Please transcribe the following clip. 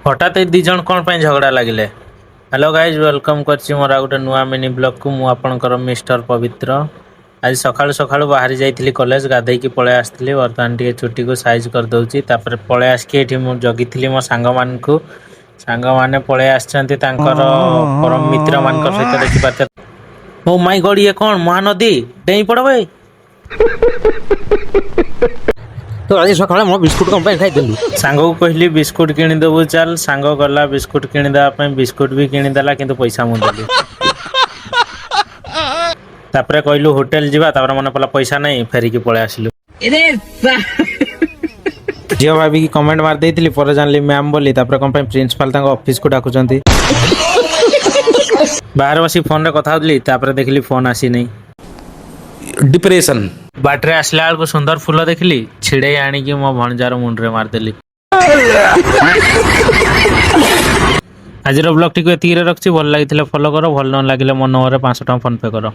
हठात ए दी जण कौन ପାଇଁ झगड़ा लागिले। हेलो गाइज वेलकम करछि मोर गोटे नुआ मिनी ब्लॉग को मु आपनकर मिस्टर पवित्र। आज सकाळु सकाळु बाहरी जाइथिली कॉलेज गाधै की पळे आस्थिली वर्तमान टिके चुट्टी को साइज कर दउछि तापर पळे आस्की एठी मु जगिथिली मो सांग मानकु सांग माने पळे आछंती तांकर परम मित्र मानकर सहित देखि पाते। ओ माय गॉड ये कोन महानदी डेई पड़बे। तो आज सकाଳେ मो बिस्कुट कम पे खाइ देलु सांग को कहली बिस्कुट किनि देबु चल सांग गला बिस्कुट किनि देबा पय बिस्कुट भी किनि देला किंतु पैसा मु देली। तापरे कहलु होटल जिबा तापर मने पला पैसा नहीं फेरी की पळे आसिलु। जियो भाभी की कमेंट मार देइतिली पर जानली मैम बोली तापर कम पे प्रिंसिपल तांग ऑफिस को डाकुचंती। बाहर बसी फोन रे कथा होतली तापर देखली फोन आसी नहीं। डिप्रेशन बाटरे आसला को सुंदर फूल देखली छिड़े आनी की मो भणजार मुंडरे मार देली। आज ब्लॉग टी को एतिरे रखछि भल लागिथिले फॉलो करो भल न लागिले मन नंबर 500 टका फोन पे करो।